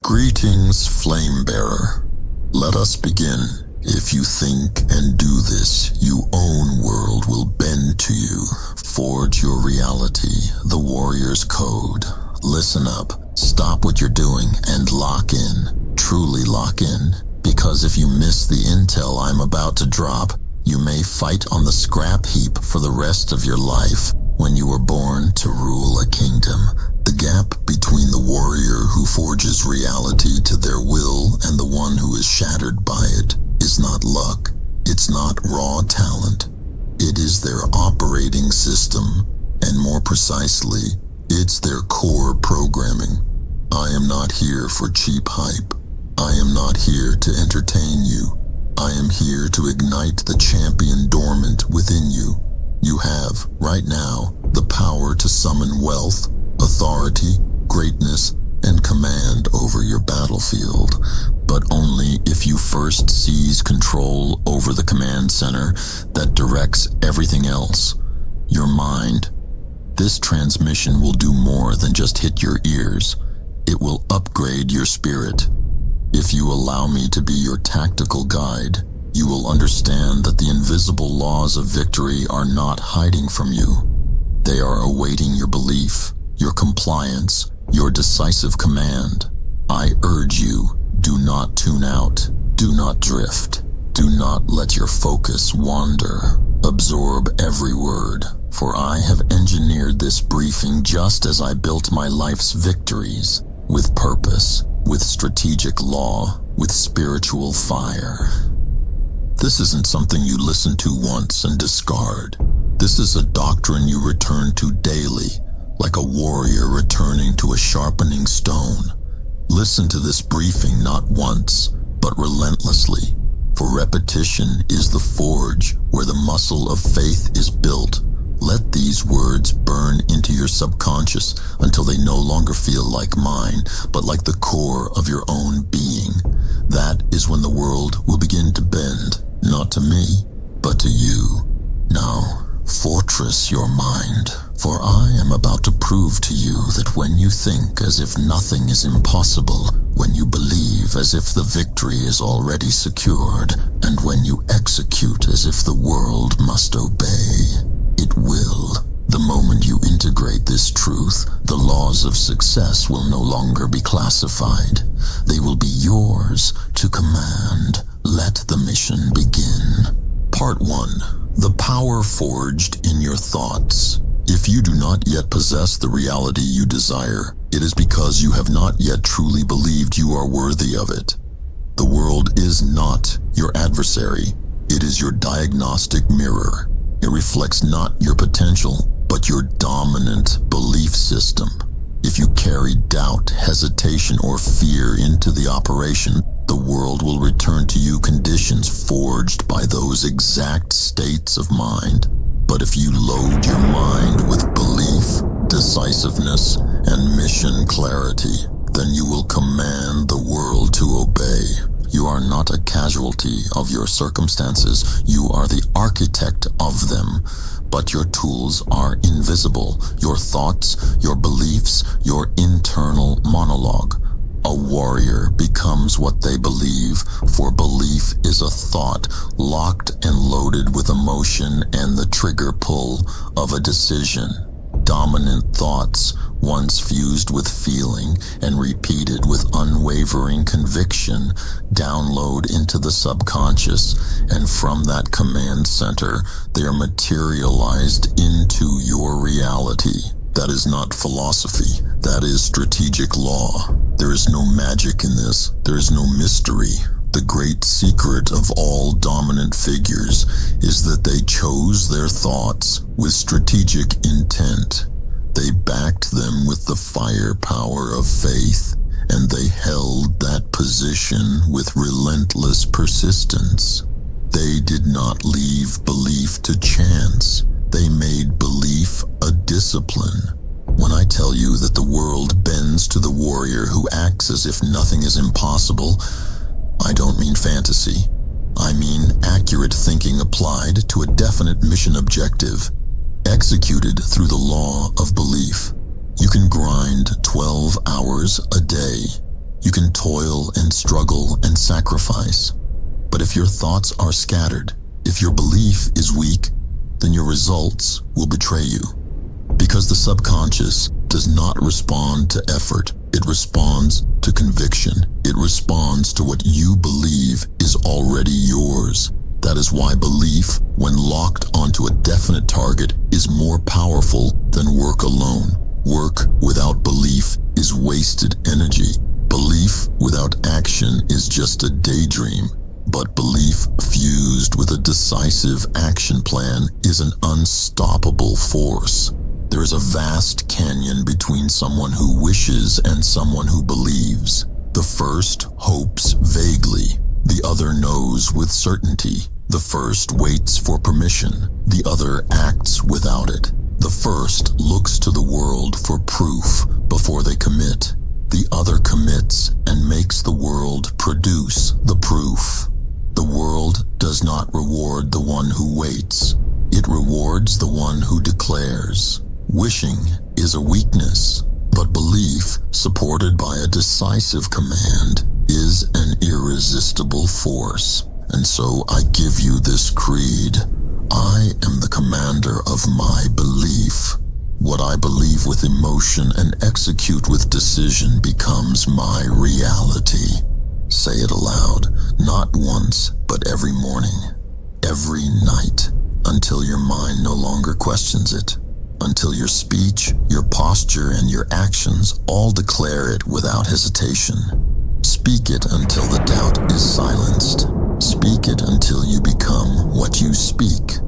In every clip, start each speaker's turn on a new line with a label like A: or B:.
A: Greetings, Flame Bearer. Let us begin. If you think and do this, your own world will bend to you. Forge your reality, the warrior's code. Listen up, stop what you're doing, and lock in. Truly lock in. Because if you miss the intel I'm about to drop, you may fight on the scrap heap for the rest of your life. When you were born to rule a kingdom, the gap between the warrior who forges reality to their will and the one who is shattered by it is not luck. It's not raw talent. It is their operating system, and more precisely, it's their core programming. I am not here for cheap hype. I am not here to entertain you. I am here to ignite the champion dormant within you. You have, right now, the power to summon wealth, authority, greatness, and command over your battlefield, but only if you first seize control over the command center that directs everything else, your mind. This transmission will do more than just hit your ears. It will upgrade your spirit. If you allow me to be your tactical guide, you will understand that the invisible laws of victory are not hiding from you. They are awaiting your belief, your compliance, your decisive command. I urge you, do not tune out, do not drift, do not let your focus wander. Absorb every word, for I have engineered this briefing just as I built my life's victories, with purpose, with strategic law, with spiritual fire. This isn't something you listen to once and discard. This is a doctrine you return to daily, like a warrior returning to a sharpening stone. Listen to this briefing not once, but relentlessly, for repetition is the forge where the muscle of faith is built. Let these words burn into your subconscious until they no longer feel like mine, but like the core of your own being. That is when the world will begin to bend, not to me, but to you. Now, fortress your mind, for I am about to prove to you that when you think as if nothing is impossible, when you believe as if the victory is already secured, and when you execute as if the world must obey, it will. The moment you integrate this truth, the laws of success will no longer be classified. They will be yours to command. Let the mission begin. Part 1. The power forged in your thoughts. If you do not yet possess the reality you desire, it is because you have not yet truly believed you are worthy of it. The world is not your adversary. It is your diagnostic mirror. It reflects not your potential, but your dominant belief system. If you carry doubt, hesitation, or fear into the operation, the world will return to you conditions forged by those exact states of mind. But if you load your mind with belief, decisiveness, and mission clarity, then you will command the world to obey. You are not a casualty of your circumstances, you are the architect of them. But your tools are invisible, your thoughts, your beliefs, your internal monologue. A warrior becomes what they believe, for belief is a thought locked and loaded with emotion and the trigger pull of a decision. Dominant thoughts, once fused with feeling and repeated with unwavering conviction, download into the subconscious, and from that command center, they are materialized into your reality. That is not philosophy. That is strategic law. There is no magic in this. There is no mystery. The great secret of all dominant figures is that they chose their thoughts with strategic intent. They backed them with the firepower of faith, and they held that position with relentless persistence. They did not leave belief to chance. They made belief a discipline. When I tell you that the world bends to the warrior who acts as if nothing is impossible, I don't mean fantasy. I mean accurate thinking applied to a definite mission objective, executed through the law of belief. You can grind 12 hours a day. You can toil and struggle and sacrifice. But if your thoughts are scattered, if your belief is weak, then your results will betray you. Because the subconscious does not respond to effort, it responds to conviction. It responds to what you believe is already yours. That is why belief, when locked onto a definite target, is more powerful than work alone. Work without belief is wasted energy. Belief without action is just a daydream. But belief fused with a decisive action plan is an unstoppable force. There is a vast canyon between someone who wishes and someone who believes. The first hopes vaguely. The other knows with certainty. The first waits for permission. The other acts without it. The first looks to the world for proof before they commit. The other commits and makes the world produce the proof. The world does not reward the one who waits. It rewards the one who declares. Wishing is a weakness, but belief, supported by a decisive command, is an irresistible force. And so I give you this creed. I am the commander of my belief. What I believe with emotion and execute with decision becomes my reality. Say it aloud, not once, but every morning, every night, until your mind no longer questions it. Until your speech, your posture, and your actions all declare it without hesitation. Speak it until the doubt is silenced. Speak it until you become what you speak.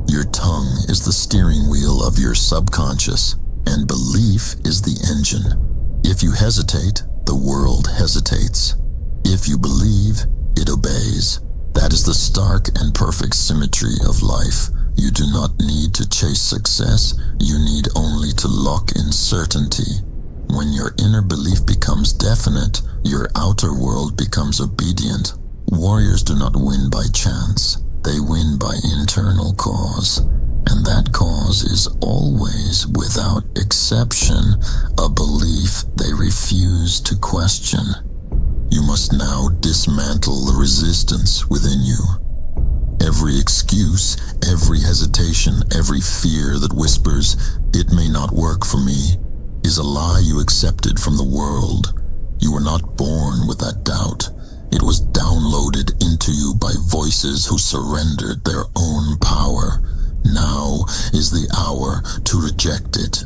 A: Your tongue is the steering wheel of your subconscious, and belief is the engine. If you hesitate, the world hesitates. If you believe, it obeys. That is the stark and perfect symmetry of life. You do not need to chase success, you need only to lock in certainty. When your inner belief becomes definite, your outer world becomes obedient. Warriors do not win by chance, they win by internal cause. And that cause is always, without exception, a belief they refuse to question. You must now dismantle the resistance within you. Every excuse, every hesitation, every fear that whispers, "It may not work for me," is a lie you accepted from the world. You were not born with that doubt. It was downloaded into you by voices who surrendered their own power. Now is the hour to reject it.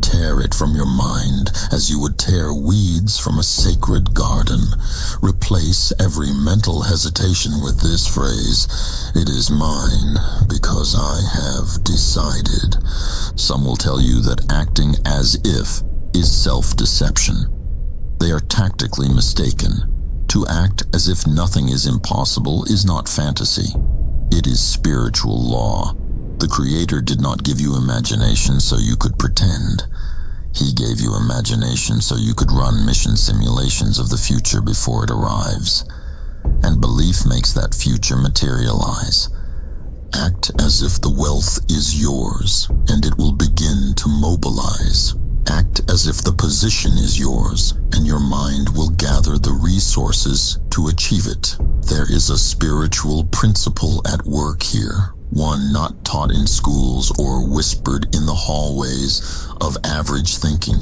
A: Tear it from your mind as you would tear weeds from a sacred garden. Replace every mental hesitation with this phrase: "It is mine because I have decided." Some will tell you that acting as if is self-deception. They are tactically mistaken. To act as if nothing is impossible is not fantasy. It is spiritual law. The Creator did not give you imagination so you could pretend. He gave you imagination so you could run mission simulations of the future before it arrives. And belief makes that future materialize. Act as if the wealth is yours, and it will begin to mobilize. Act as if the position is yours, and your mind will gather the resources to achieve it. There is a spiritual principle at work here, one not taught in schools or whispered in the hallways of average thinking.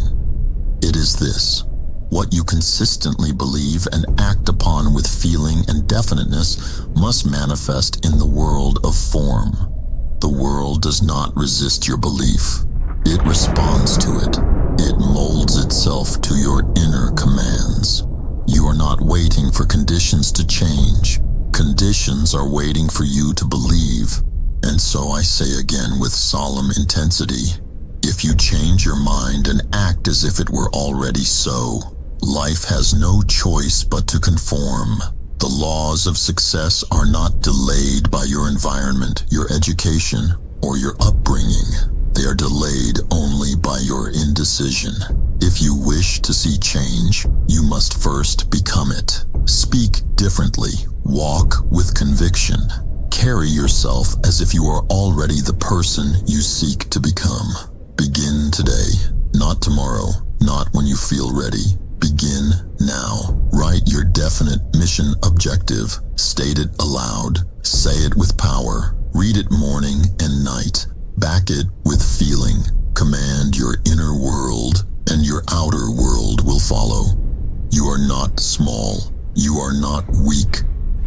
A: It is this: what you consistently believe and act upon with feeling and definiteness must manifest in the world of form. The world does not resist your belief. It responds to it. It molds itself to your inner commands. You are not waiting for conditions to change. Conditions are waiting for you to believe. And so I say again with solemn intensity, if you change your mind and act as if it were already so, life has no choice but to conform. The laws of success are not delayed by your environment, your education, or your upbringing. They are delayed only by your indecision. If you wish to see change, you must first become it. Speak differently. Walk with conviction. Carry yourself as if you are already the person you seek to become. Begin today, not tomorrow, not when you feel ready. Begin now. Write your definite mission objective. State it aloud. Say it with power. Read it morning and night. Back it with feeling. Command your inner world, and your outer world will follow. You are not small. You are not weak.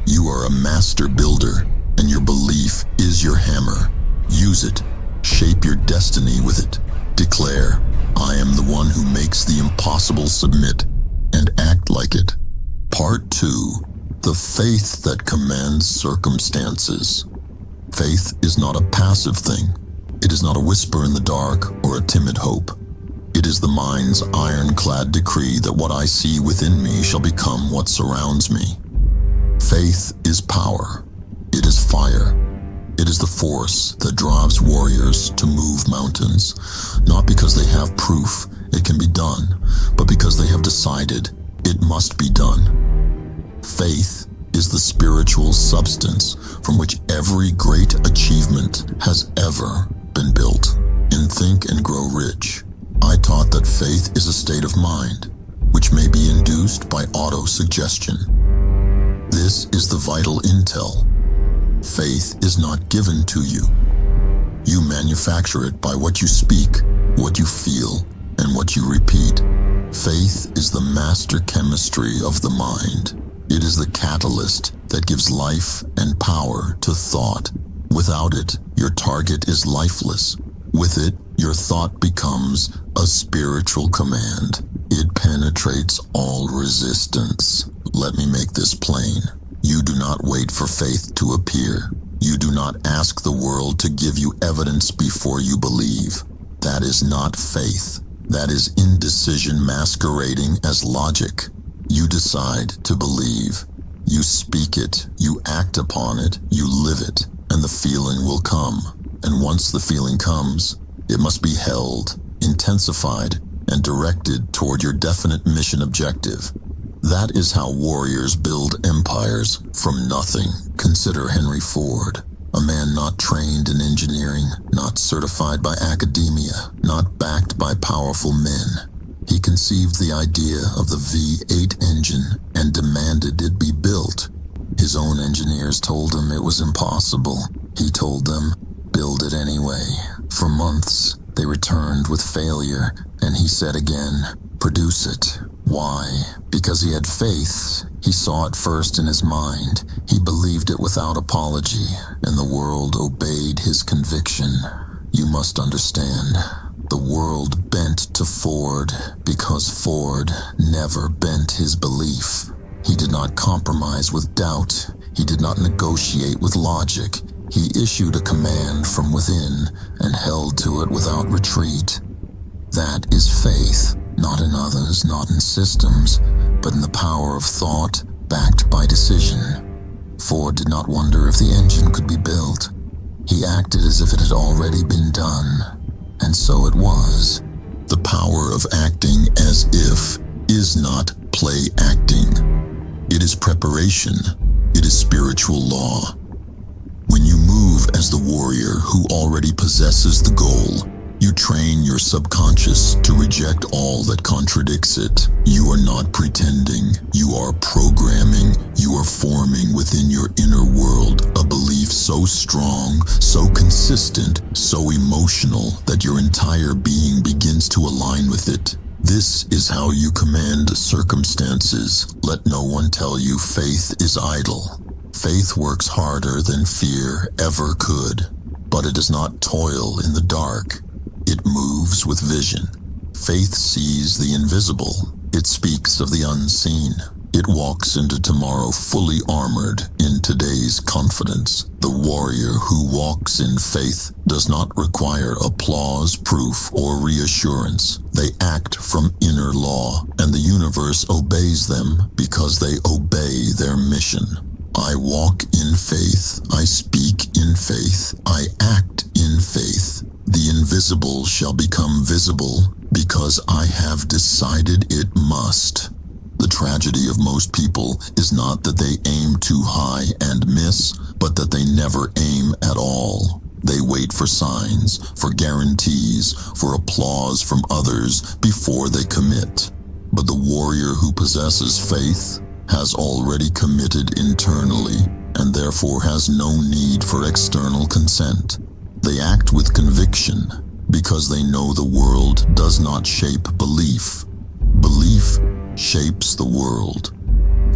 A: You are a master builder, and your belief is your hammer. Use it. Shape your destiny with it. Declare, I am the one who makes the impossible submit, and act like it. Part 2. The faith that commands circumstances. Faith is not a passive thing. It is not a whisper in the dark or a timid hope. It is the mind's ironclad decree that what I see within me shall become what surrounds me. Faith is power. It is fire. It is the force that drives warriors to move mountains, not because they have proof it can be done, but because they have decided it must be done. Faith is the spiritual substance from which every great achievement has ever been built. In Think and Grow Rich, I taught that faith is a state of mind, which may be induced by auto-suggestion. This is the vital intel. Faith is not given to you. You manufacture it by what you speak, what you feel, and what you repeat. Faith is the master chemistry of the mind. It is the catalyst that gives life and power to thought. Without it, your target is lifeless. With it, your thought becomes a spiritual command. It penetrates all resistance. Let me make this plain. You do not wait for faith to appear. You do not ask the world to give you evidence before you believe. That is not faith. That is indecision masquerading as logic. You decide to believe. You speak it, you act upon it, you live it, and the feeling will come. And once the feeling comes, it must be held, intensified, and directed toward your definite mission objective. That is how warriors build empires from nothing. Consider Henry Ford, a man not trained in engineering, not certified by academia, not backed by powerful men. He conceived the idea of the V8 engine and demanded it be built. His own engineers told him it was impossible. He told them, build it anyway. For months, they returned with failure, and he said again, produce it. Why? Because he had faith. He saw it first in his mind. He believed it without apology, and the world obeyed his conviction. You must understand, the world bent to Ford because Ford never bent his belief. He did not compromise with doubt. He did not negotiate with logic. He issued a command from within and held to it without retreat. That is faith. Not in others, not in systems, but in the power of thought backed by decision. Ford did not wonder if the engine could be built. He acted as if it had already been done, and so it was. The power of acting as if is not play acting. It is preparation. It is spiritual law. When you move as the warrior who already possesses the goal, you train your subconscious to reject all that contradicts it. You are not pretending. You are programming. You are forming within your inner world a belief so strong, so consistent, so emotional that your entire being begins to align with it. This is how you command circumstances. Let no one tell you faith is idle. Faith works harder than fear ever could, but it does not toil in the dark. It moves with vision. Faith sees the invisible. It speaks of the unseen. It walks into tomorrow fully armored in today's confidence. The warrior who walks in faith does not require applause, proof, or reassurance. They act from inner law, and the universe obeys them because they obey their mission. I walk in faith. I speak in faith. I act in faith. The invisible shall become visible because I have decided it must. The tragedy of most people is not that they aim too high and miss, but that they never aim at all. They wait for signs, for guarantees, for applause from others before they commit. But the warrior who possesses faith has already committed internally and therefore has no need for external consent. They act with conviction because they know the world does not shape belief. Belief shapes the world.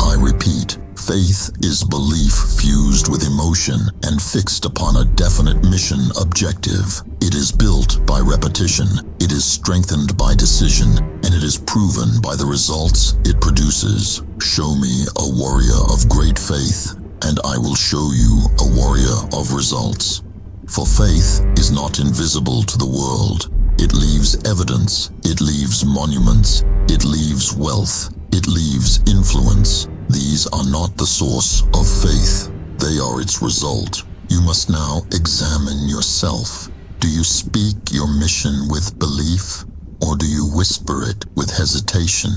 A: I repeat, faith is belief fused with emotion and fixed upon a definite mission objective. It is built by repetition, it is strengthened by decision, and it is proven by the results it produces. Show me a warrior of great faith, and I will show you a warrior of results. For faith is not invisible to the world. It leaves evidence, it leaves monuments, it leaves wealth, it leaves influence. These are not the source of faith, they are its result. You must now examine yourself. Do you speak your mission with belief, or do you whisper it with hesitation?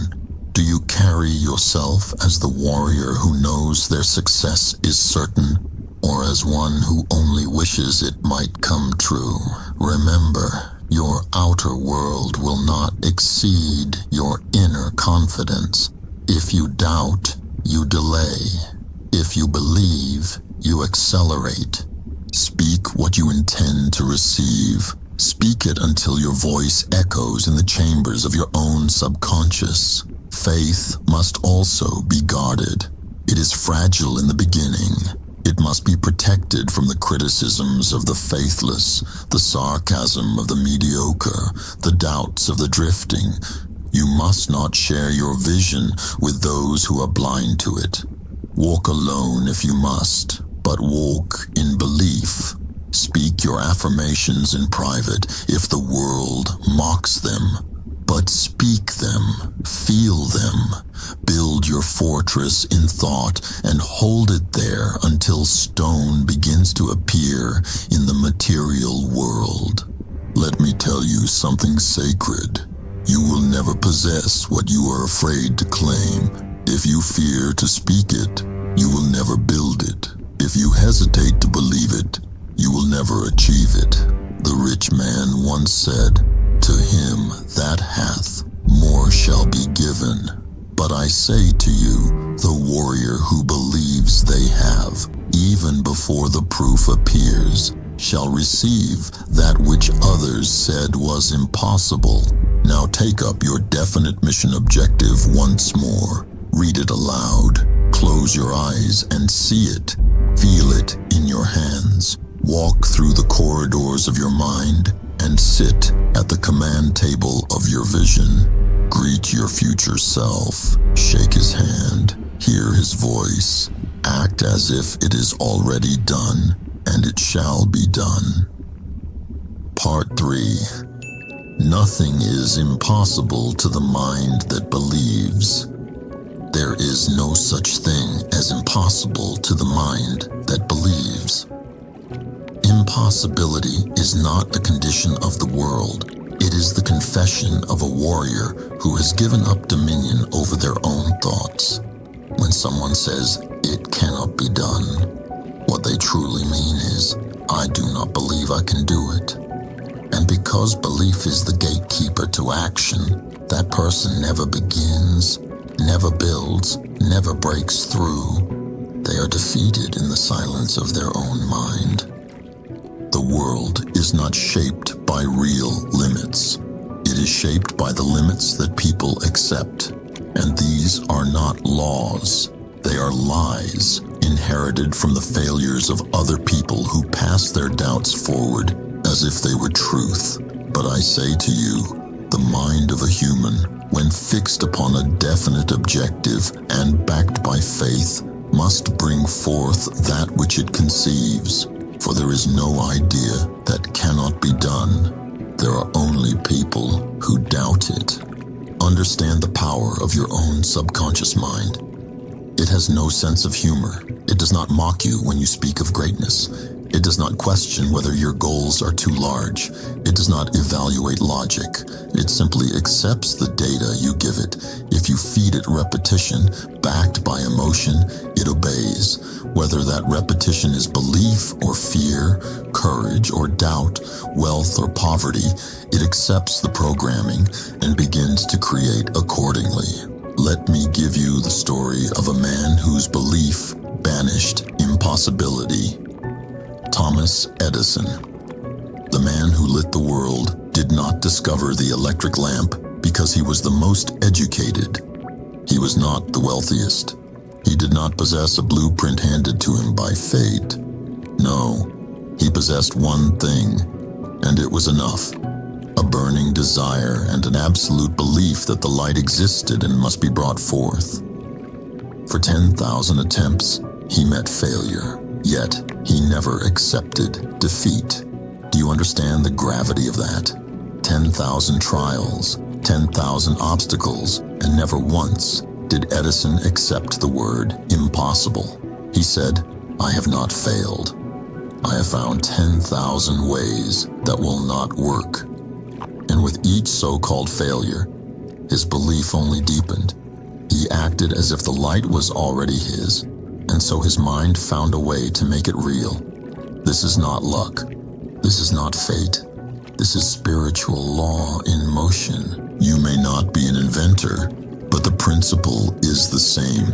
A: Do you carry yourself as the warrior who knows their success is certain, or as one who only wishes it might come true? Remember, your outer world will not exceed your inner confidence. If you doubt, you delay. If you believe, you accelerate. Speak what you intend to receive. Speak it until your voice echoes in the chambers of your own subconscious. Faith must also be guarded. It is fragile in the beginning. It must be protected from the criticisms of the faithless, the sarcasm of the mediocre, the doubts of the drifting. You must not share your vision with those who are blind to it. Walk alone if you must, but walk in belief. Speak your affirmations in private if the world mocks them, but speak them, feel them. Build your fortress in thought and hold it there until stone begins to appear in the material world. Let me tell you something sacred. You will never possess what you are afraid to claim. If you fear to speak it, you will never build it. If you hesitate to believe it, you will never achieve it. The rich man once said, "To him that hath, more shall be given." But I say to you, the warrior who believes they have, even before the proof appears, shall receive that which others said was impossible. Now take up your definite mission objective once more. Read it aloud. Close your eyes and see it. Feel it in your hands. Walk through the corridors of your mind and sit at the command table of your vision. Greet your future self. Shake his hand. Hear his voice. Act as if it is already done, and it shall be done. Part 3. Nothing is impossible to the mind that believes. There is no such thing as impossible to the mind that believes. Impossibility is not a condition of the world. It is the confession of a warrior who has given up dominion over their own thoughts. When someone says, "It cannot be done," what they truly mean is, "I do not believe I can do it." And because belief is the gatekeeper to action, that person never begins, never builds, never breaks through. They are defeated in the silence of their own mind. The world is not shaped by real limits. It is shaped by the limits that people accept. And these are not laws. They are lies inherited from the failures of other people who pass their doubts forward as if they were truth. But I say to you, the mind of a human, when fixed upon a definite objective and backed by faith, must bring forth that which it conceives. For there is no idea that cannot be done. There are only people who doubt it. Understand the power of your own subconscious mind. It has no sense of humor. It does not mock you when you speak of greatness. It does not question whether your goals are too large. It does not evaluate logic. It simply accepts the data you give it. If you feed it repetition, backed by emotion, it obeys. Whether that repetition is belief or fear, courage or doubt, wealth or poverty, it accepts the programming and begins to create accordingly. Let me give you the story of a man whose belief banished impossibility. Thomas Edison. The man who lit the world did not discover the electric lamp because he was the most educated. He was not the wealthiest. He did not possess a blueprint handed to him by fate. No, he possessed one thing, and it was enough. A burning desire and an absolute belief that the light existed and must be brought forth. For 10,000 attempts, he met failure, yet he never accepted defeat. Do you understand the gravity of that? 10,000 trials, 10,000 obstacles, and never once did Edison accept the word impossible. He said, "I have not failed. I have found 10,000 ways that will not work." And with each so-called failure, his belief only deepened. He acted as if the light was already his, and so his mind found a way to make it real. This is not luck. This is not fate. This is spiritual law in motion. You may not be an inventor, but the principle is the same.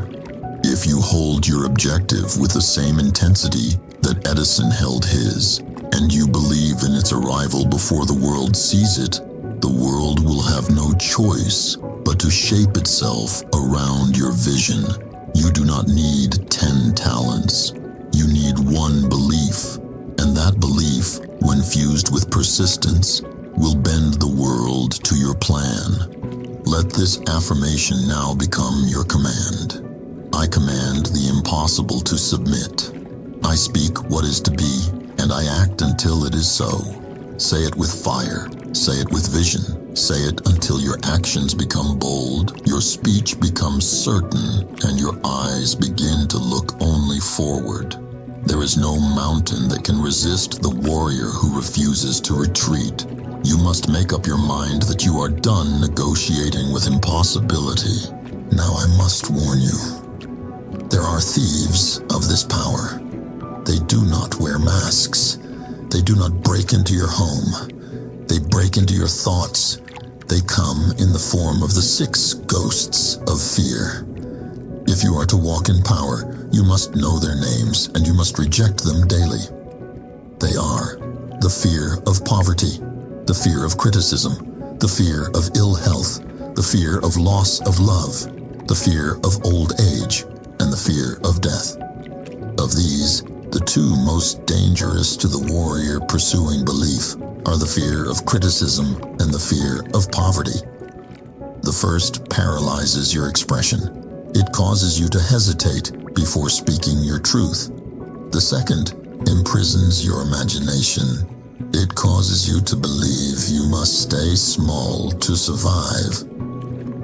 A: If you hold your objective with the same intensity that Edison held his, and you believe in its arrival before the world sees it, the world will have no choice but to shape itself around your vision. You do not need 10 talents. You need one belief, and that belief, when fused with persistence, will bend the world to your plan. Let this affirmation now become your command. I command the impossible to submit. I speak what is to be, and I act until it is so. Say it with fire. Say it with vision. Say it until your actions become bold, your speech becomes certain, and your eyes begin to look only forward. There is no mountain that can resist the warrior who refuses to retreat. You must make up your mind that you are done negotiating with impossibility. Now I must warn you. There are thieves of this power. They do not wear masks. They do not break into your home. They break into your thoughts. They come in the form of the 6 ghosts of fear. If you are to walk in power, you must know their names and you must reject them daily. They are the fear of poverty, the fear of criticism, the fear of ill health, the fear of loss of love, the fear of old age, and the fear of death. Of these, the 2 most dangerous to the warrior pursuing belief are the fear of criticism and the fear of poverty. The first paralyzes your expression. It causes you to hesitate before speaking your truth. The second imprisons your imagination. It causes you to believe you must stay small to survive.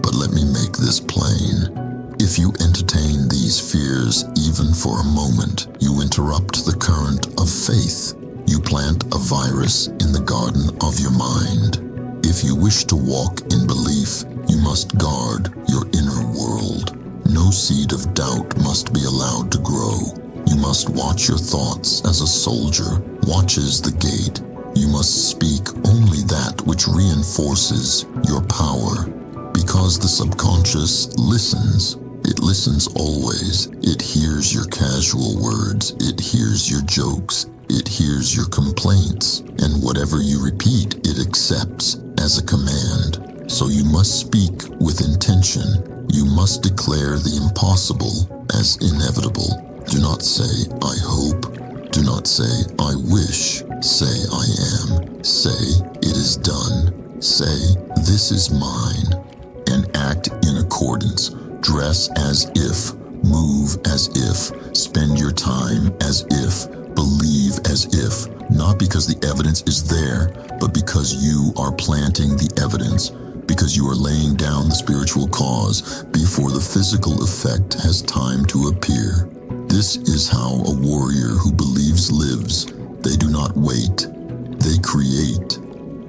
A: But let me make this plain. If you entertain these fears even for a moment, you interrupt the current of faith. You plant a virus in the garden of your mind. If you wish to walk in belief, you must guard your inner world. No seed of doubt must be allowed to grow. You must watch your thoughts as a soldier watches the gate. You must speak only that which reinforces your power. Because the subconscious listens. It listens always. It hears your casual words. It hears your jokes. It hears your complaints. And whatever you repeat, it accepts as a command. So you must speak with intention. You must declare the impossible as inevitable. Do not say, "I hope." Do not say, "I wish." Say, "I am." Say, "It is done." Say, "This is mine." And act in accordance. Dress as if. Move as if. Spend your time as if. Believe as if. Not because the evidence is there, but because you are planting the evidence. Because you are laying down the spiritual cause before the physical effect has time to appear. This is how a warrior who believes lives. They do not wait, they create.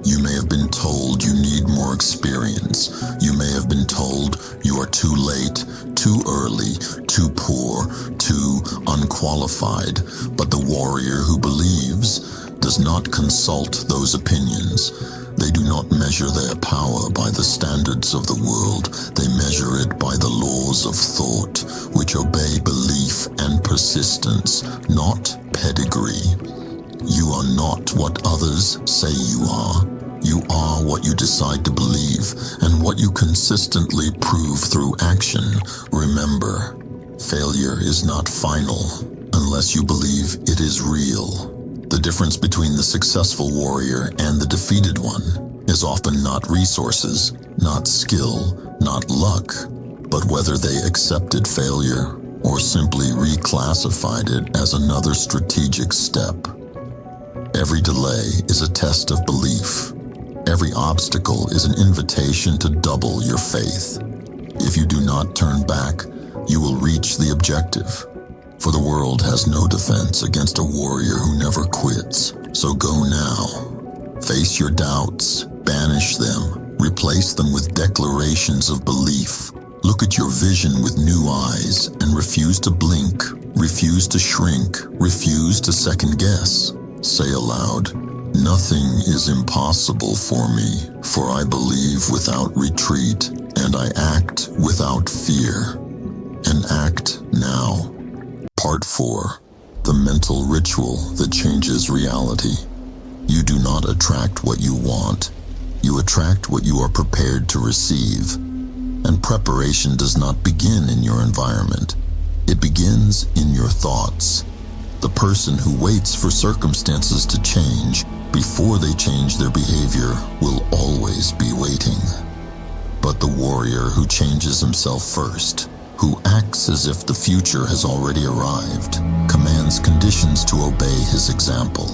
A: You may have been told you need more experience. You may have been told you are too late, too early, too poor, too unqualified. But the warrior who believes does not consult those opinions. They do not measure their power by the standards of the world. They measure it by the laws of thought, which obey belief and persistence, not pedigree. You are not what others say you are. You are what you decide to believe and what you consistently prove through action. Remember, failure is not final unless you believe it is real. The difference between the successful warrior and the defeated one is often not resources, not skill, not luck, but whether they accepted failure or simply reclassified it as another strategic step. Every delay is a test of belief. Every obstacle is an invitation to double your faith. If you do not turn back, you will reach the objective. For the world has no defense against a warrior who never quits. So go now. Face your doubts, banish them, replace them with declarations of belief. Look at your vision with new eyes and refuse to blink, refuse to shrink, refuse to second guess. Say aloud, "Nothing is impossible for me, for I believe without retreat, and I act without fear." And act now. Part 4. The mental ritual that changes reality. You do not attract what you want. You attract what you are prepared to receive. And preparation does not begin in your environment. It begins in your thoughts. The person who waits for circumstances to change before they change their behavior will always be waiting. But the warrior who changes himself first, who acts as if the future has already arrived, commands conditions to obey his example.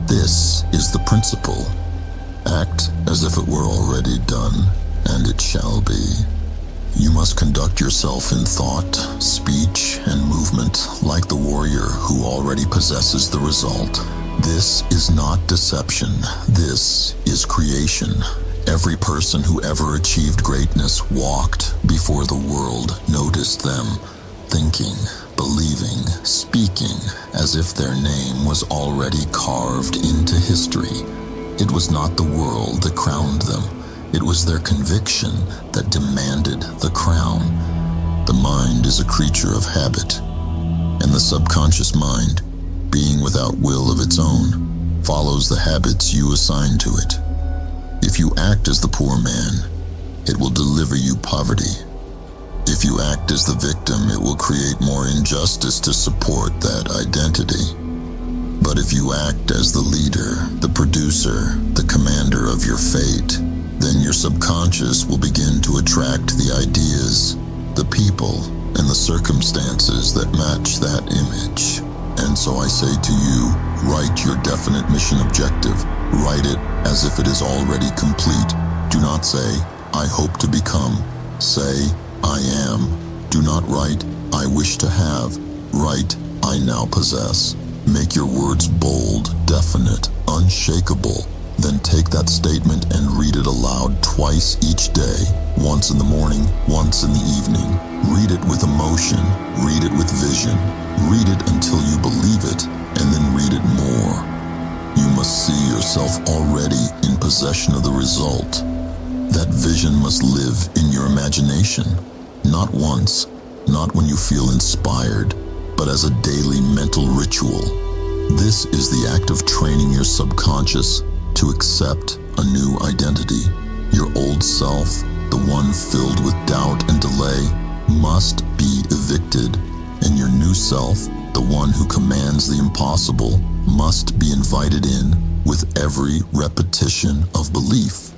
A: This is the principle. Act as if it were already done, and it shall be. You must conduct yourself in thought, speech, and movement like the warrior who already possesses the result. This is not deception. This is creation. Every person who ever achieved greatness walked before the world noticed them, thinking, believing, speaking, as if their name was already carved into history. It was not the world that crowned them. It was their conviction that demanded the crown. The mind is a creature of habit, and the subconscious mind, being without will of its own, follows the habits you assign to it. If you act as the poor man, it will deliver you poverty. If you act as the victim, it will create more injustice to support that identity. But if you act as the leader, the producer, the commander of your fate, then your subconscious will begin to attract the ideas, the people, and the circumstances that match that image. And so I say to you, write your definite mission objective. Write it as if it is already complete. Do not say, "I hope to become." Say, "I am." Do not write, "I wish to have." Write, "I now possess." Make your words bold, definite, unshakable. Then take that statement and read it aloud twice each day, once in the morning, once in the evening. Read it with emotion, read it with vision. Read it until you believe it, and then read it more. You must see yourself already in possession of the result. That vision must live in your imagination, not once, not when you feel inspired, but as a daily mental ritual. This is the act of training your subconscious to accept a new identity. Your old self, the one filled with doubt and delay, must be evicted, and your new self, the one who commands the impossible, must be invited in with every repetition of belief.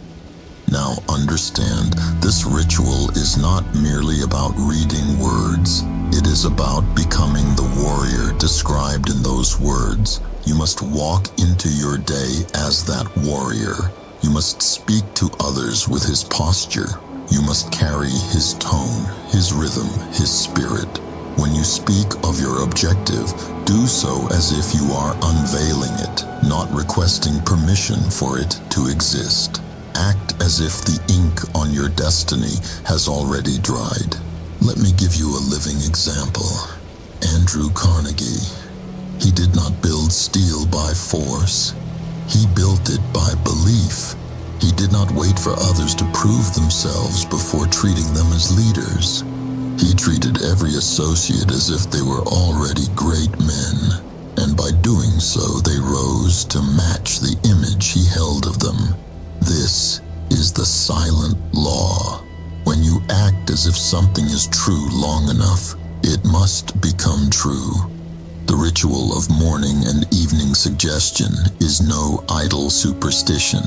A: Now understand, this ritual is not merely about reading words. It is about becoming the warrior described in those words. You must walk into your day as that warrior. You must speak to others with his posture. You must carry his tone, his rhythm, his spirit. When you speak of your objective, do so as if you are unveiling it, not requesting permission for it to exist. Act as if the ink on your destiny has already dried. Let me give you a living example. Andrew Carnegie. He did not build steel by force. He built it by belief. He did not wait for others to prove themselves before treating them as leaders. He treated every associate as if they were already great men, and by doing so they rose to match the image he held of them. This is the silent law. When you act as if something is true long enough, it must become true. The ritual of morning and evening suggestion is no idle superstition.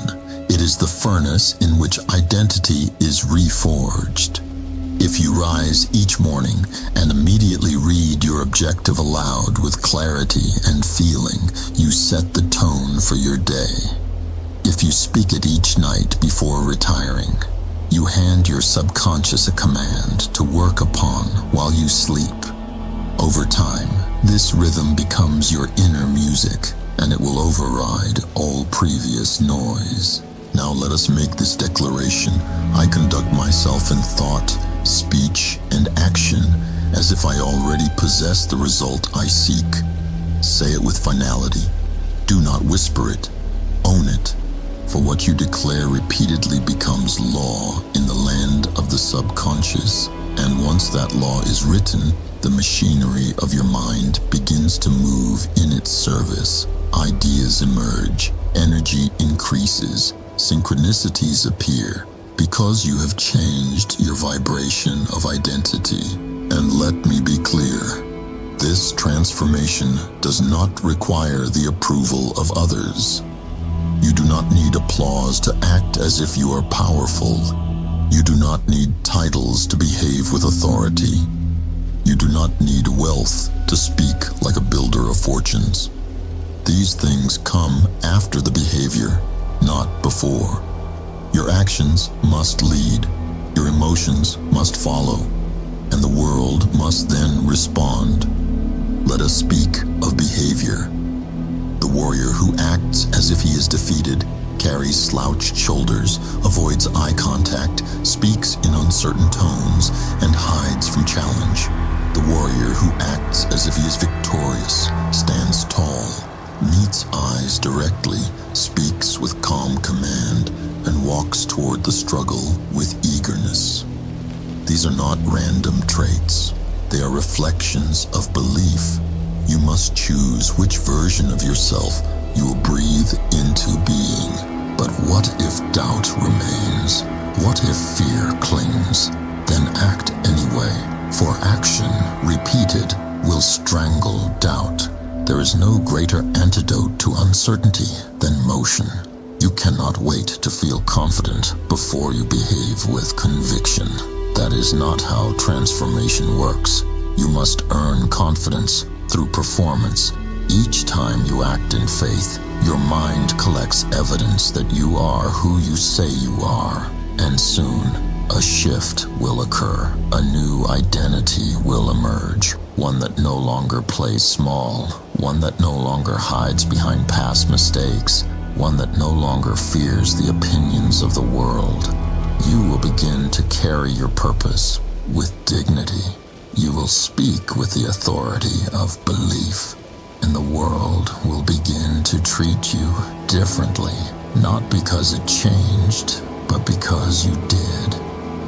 A: It is the furnace in which identity is reforged. If you rise each morning and immediately read your objective aloud with clarity and feeling, you set the tone for your day. If you speak it each night before retiring, you hand your subconscious a command to work upon while you sleep. Over time, this rhythm becomes your inner music, and it will override all previous noise. Now let us make this declaration. I conduct myself in thought, speech, and action as if I already possess the result I seek. Say it with finality. Do not whisper it. Own it. For what you declare repeatedly becomes law in the land of the subconscious. And once that law is written, the machinery of your mind begins to move in its service. Ideas emerge, energy increases, synchronicities appear, because you have changed your vibration of identity. And let me be clear, this transformation does not require the approval of others. You do not need applause to act as if you are powerful. You do not need titles to behave with authority. You do not need wealth to speak like a builder of fortunes. These things come after the behavior, not before. Your actions must lead, your emotions must follow, and the world must then respond. Let us speak of behavior. The warrior who acts as if he is defeated carries slouched shoulders, avoids eye contact, speaks in uncertain tones, and hides from challenge. The warrior who acts as if he is victorious stands tall, meets eyes directly, speaks with calm command, and walks toward the struggle with eagerness. These are not random traits. They are reflections of belief. You must choose which version of yourself you will breathe into being. But what if doubt remains? What if fear clings? Then act anyway, for action, repeated, will strangle doubt. There is no greater antidote to uncertainty than motion. You cannot wait to feel confident before you behave with conviction. That is not how transformation works. You must earn confidence through performance. Each time you act in faith, your mind collects evidence that you are who you say you are. And soon, a shift will occur. A new identity will emerge. One that no longer plays small. One that no longer hides behind past mistakes. One that no longer fears the opinions of the world. You will begin to carry your purpose with dignity. You will speak with the authority of belief, and the world will begin to treat you differently, not because it changed, but because you did.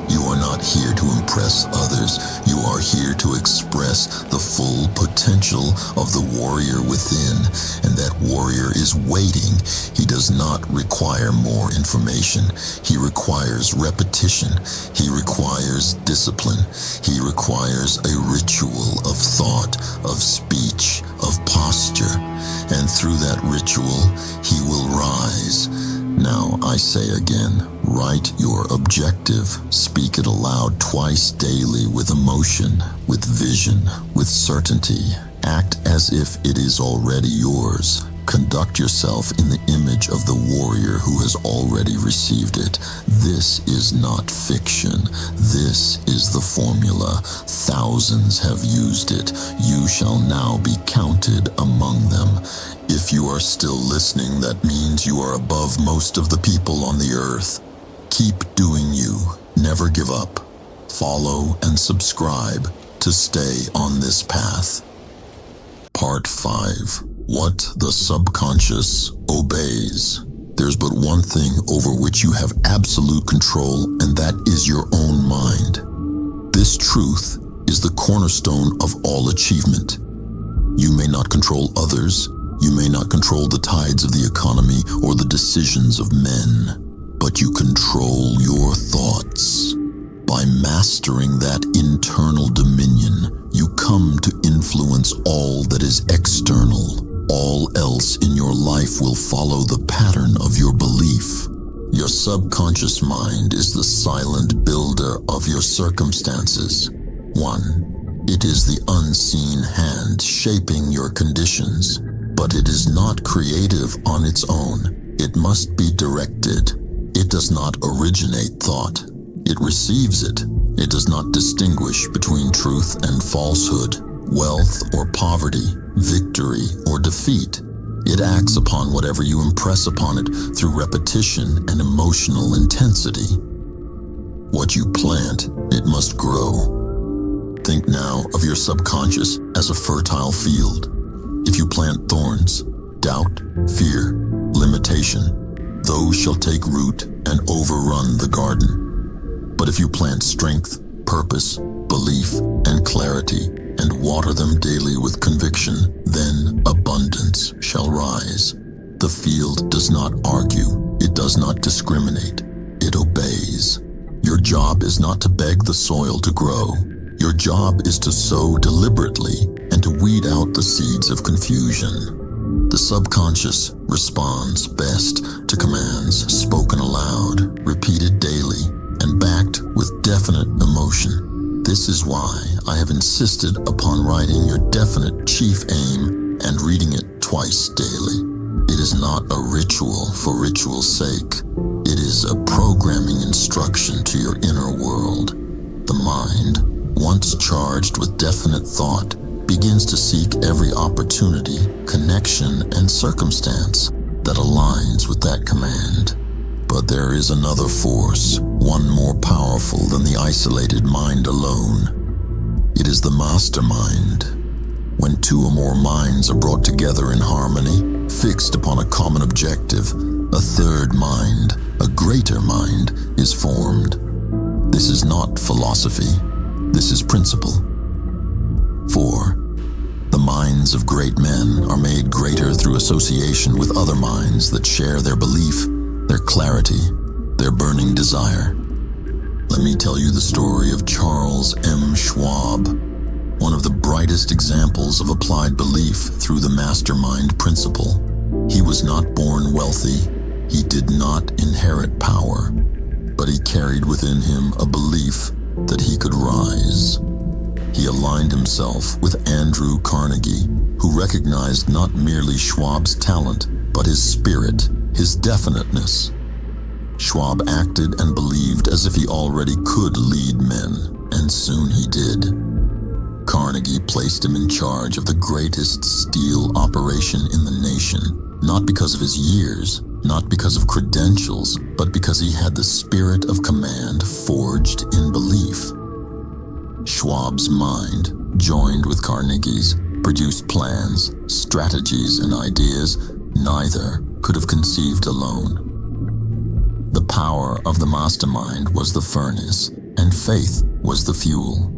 A: You are not here to impress others. You are here to express the full potential of the warrior within, and that warrior is waiting. He does not require more information. He requires repetition. He requires discipline. He requires a ritual of thought, of speech, of posture, and through that ritual, he will rise. Now I say again, write your objective, speak it aloud twice daily with emotion, with vision, with certainty. Act as if it is already yours. Conduct yourself in the image of the warrior who has already received it. This is not fiction. This is the formula. Thousands have used it. You shall now be counted among them. If you are still listening, that means you are above most of the people on the earth. Keep doing you. Never give up. Follow and subscribe to stay on this path. Part 5. What the subconscious obeys. There's but one thing over which you have absolute control, and that is your own mind. This truth is the cornerstone of all achievement. You may not control others, you may not control the tides of the economy or the decisions of men, but you control your thoughts. By mastering that internal dominion, you come to influence all that is external. All else in your life will follow the pattern of your belief. Your subconscious mind is the silent builder of your circumstances. 1. It is the unseen hand shaping your conditions, but it is not creative on its own. It must be directed. It does not originate thought. It receives it. It does not distinguish between truth and falsehood, wealth or poverty, victory or defeat. It acts upon whatever you impress upon it through repetition and emotional intensity. What you plant, it must grow. Think now of your subconscious as a fertile field. If you plant thorns, doubt, fear, limitation, those shall take root and overrun the garden. But if you plant strength, purpose, belief, and clarity, and water them daily with conviction, then abundance shall rise. The field does not argue. It does not discriminate. It obeys. Your job is not to beg the soil to grow. Your job is to sow deliberately and to weed out the seeds of confusion. The subconscious responds best to commands spoken aloud, repeated daily, and backed with definite emotion. This is why I have insisted upon writing your definite chief aim and reading it twice daily. It is not a ritual for ritual's sake. It is a programming instruction to your inner world. The mind, once charged with definite thought, begins to seek every opportunity, connection, and circumstance that aligns with that command. But there is another force, one more powerful than the isolated mind alone. It is the mastermind. When two or more minds are brought together in harmony, fixed upon a common objective, a third mind, a greater mind, is formed. This is not philosophy. This is principle. 4. The minds of great men are made greater through association with other minds that share their belief, their clarity, their burning desire. Let me tell you the story of Charles M. Schwab, one of the brightest examples of applied belief through the mastermind principle. He was not born wealthy. He did not inherit power, but he carried within him a belief that he could rise. He aligned himself with Andrew Carnegie, who recognized not merely Schwab's talent, but his spirit, his definiteness. Schwab acted and believed as if he already could lead men, and soon he did. Carnegie placed him in charge of the greatest steel operation in the nation, not because of his years, not because of credentials, but because he had the spirit of command forged in belief. Schwab's mind, joined with Carnegie's, produced plans, strategies, and ideas neither could have conceived alone. The power of the mastermind was the furnace, and faith was the fuel.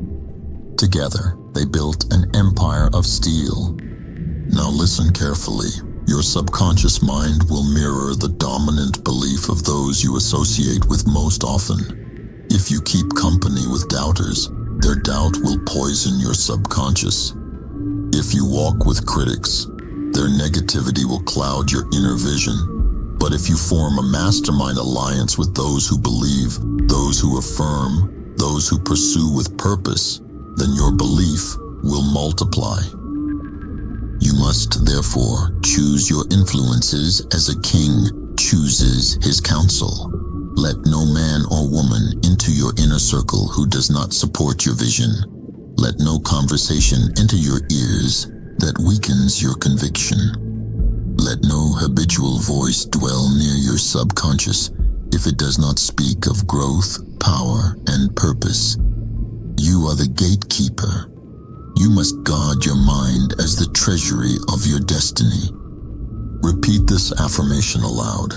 A: Together, they built an empire of steel. Now listen carefully. Your subconscious mind will mirror the dominant belief of those you associate with most often. If you keep company with doubters, their doubt will poison your subconscious. If you walk with critics, their negativity will cloud your inner vision. But if you form a mastermind alliance with those who believe, those who affirm, those who pursue with purpose, then your belief will multiply. You must therefore choose your influences as a king chooses his counsel. Let no man or woman into your inner circle who does not support your vision. Let no conversation enter your ears that weakens your conviction. Let no habitual voice dwell near your subconscious if it does not speak of growth, power, and purpose. You are the gatekeeper. You must guard your mind as the treasury of your destiny. Repeat this affirmation aloud.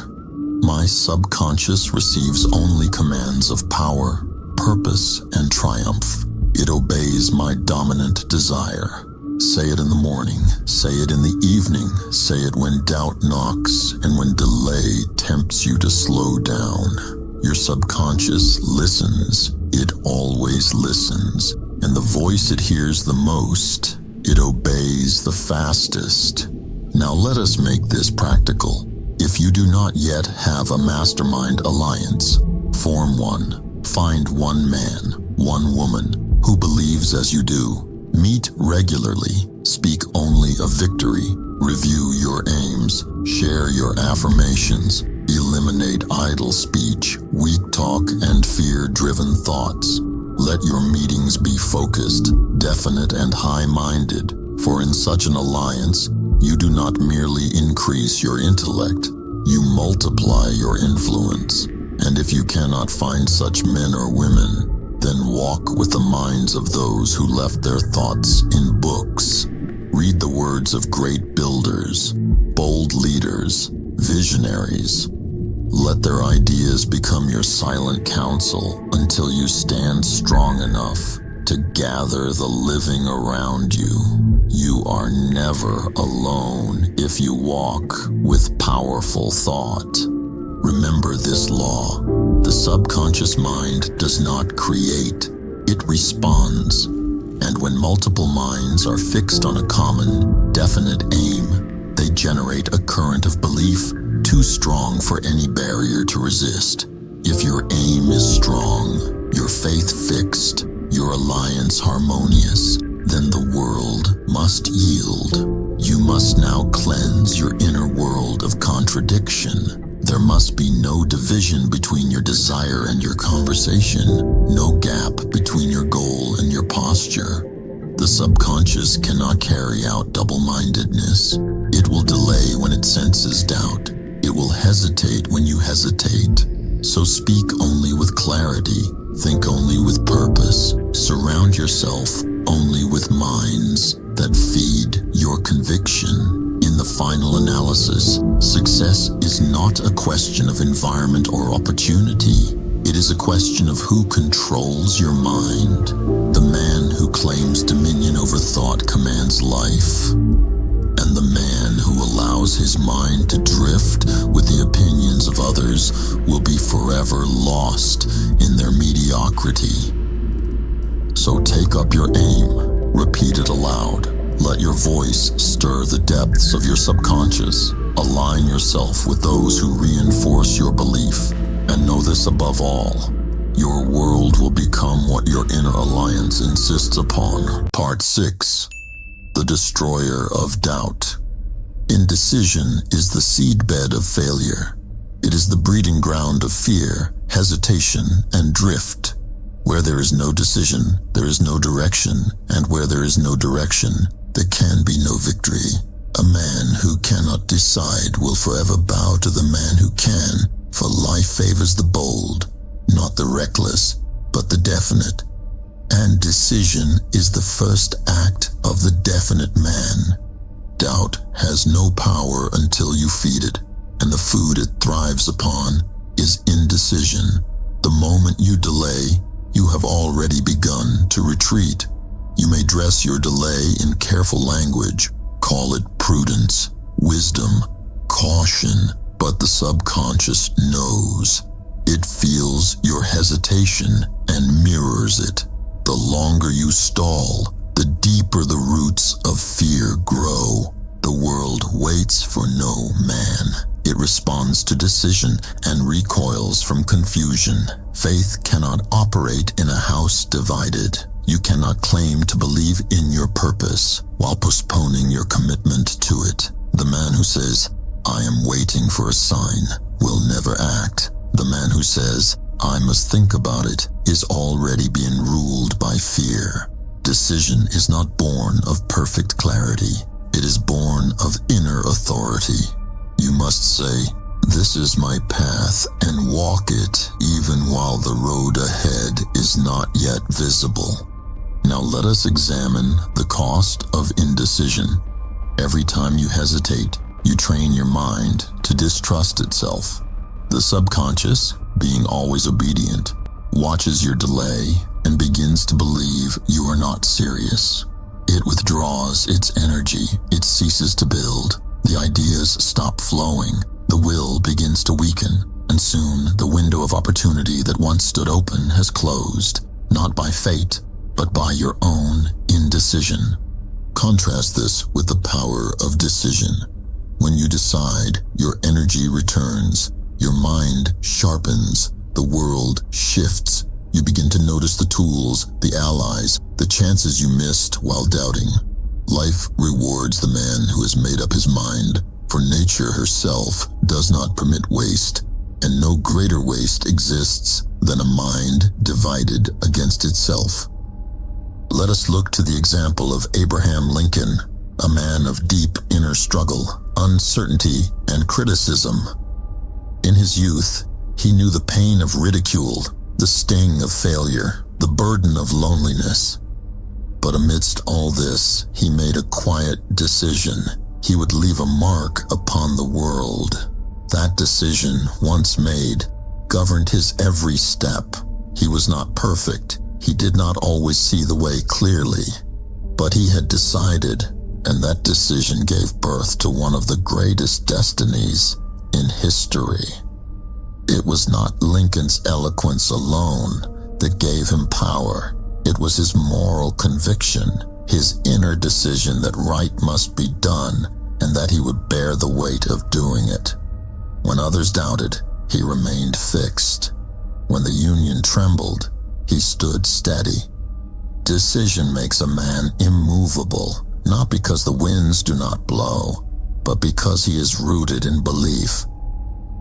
A: My subconscious receives only commands of power, purpose, and triumph. It obeys my dominant desire. Say it in the morning, say it in the evening, say it when doubt knocks and when delay tempts you to slow down. Your subconscious listens. It always listens. And the voice it hears the most, it obeys the fastest. Now let us make this practical. If you do not yet have a mastermind alliance, form one. Find one man, one woman, who believes as you do. Meet regularly, speak only of victory, review your aims, share your affirmations, eliminate idle speech, weak talk, and fear-driven thoughts. Let your meetings be focused, definite, and high-minded, for in such an alliance, you do not merely increase your intellect, you multiply your influence. And if you cannot find such men or women, then walk with the minds of those who left their thoughts in books. Read the words of great builders, bold leaders, visionaries. Let their ideas become your silent counsel until you stand strong enough to gather the living around you. You are never alone if you walk with powerful thought. Remember this law. The subconscious mind does not create, it responds. And when multiple minds are fixed on a common, definite aim, they generate a current of belief too strong for any barrier to resist. If your aim is strong, your faith fixed, your alliance harmonious, then the world must yield. You must now cleanse your inner world of contradiction. There must be no division between your desire and your conversation, no gap between your goal and your posture. The subconscious cannot carry out double-mindedness. It will delay when it senses doubt. It will hesitate when you hesitate. So speak only with clarity, think only with purpose, surround yourself only with minds that feed your conviction. In the final analysis, success is not a question of environment or opportunity. It is a question of who controls your mind. The man who claims dominion over thought commands life, and the man who allows his mind to drift with the opinions of others will be forever lost in their mediocrity. So take up your aim, repeat it aloud. Let your voice stir the depths of your subconscious. Align yourself with those who reinforce your belief. And know this above all, your world will become what your inner alliance insists upon. Part 6. The Destroyer of Doubt. Indecision is the seedbed of failure. It is the breeding ground of fear, hesitation, and drift. Where there is no decision, there is no direction, and where there is no direction, there can be no victory. A man who cannot decide will forever bow to the man who can, for life favors the bold, not the reckless, but the definite. And decision is the first act of the definite man. Doubt has no power until you feed it, and the food it thrives upon is indecision. The moment you delay, you have already begun to retreat. You may dress your delay in careful language, call it prudence, wisdom, caution, but the subconscious knows. It feels your hesitation and mirrors it. The longer you stall, the deeper the roots of fear grow. The world waits for no man. It responds to decision and recoils from confusion. Faith cannot operate in a house divided. You cannot claim to believe in your purpose while postponing your commitment to it. The man who says, "I am waiting for a sign," will never act. The man who says, "I must think about it," is already being ruled by fear. Decision is not born of perfect clarity. It is born of inner authority. You must say, "This is my path," and walk it even while the road ahead is not yet visible. Now let us examine the cost of indecision. Every time you hesitate, you train your mind to distrust itself. The subconscious, being always obedient, watches your delay and begins to believe you are not serious. It withdraws its energy, it ceases to build, the ideas stop flowing, the will begins to weaken, and soon the window of opportunity that once stood open has closed, not by fate, but by your own indecision. Contrast this with the power of decision. When you decide, your energy returns, your mind sharpens, the world shifts. You begin to notice the tools, the allies, the chances you missed while doubting. Life rewards the man who has made up his mind, for nature herself does not permit waste, and no greater waste exists than a mind divided against itself. Let us look to the example of Abraham Lincoln, a man of deep inner struggle, uncertainty, and criticism. In his youth, he knew the pain of ridicule, the sting of failure, the burden of loneliness. But amidst all this, he made a quiet decision. He would leave a mark upon the world. That decision, once made, governed his every step. He was not perfect. He did not always see the way clearly. But he had decided, and that decision gave birth to one of the greatest destinies in history. It was not Lincoln's eloquence alone that gave him power. It was his moral conviction, his inner decision that right must be done and that he would bear the weight of doing it. When others doubted, he remained fixed. When the Union trembled, he stood steady. Decision makes a man immovable, not because the winds do not blow, but because he is rooted in belief.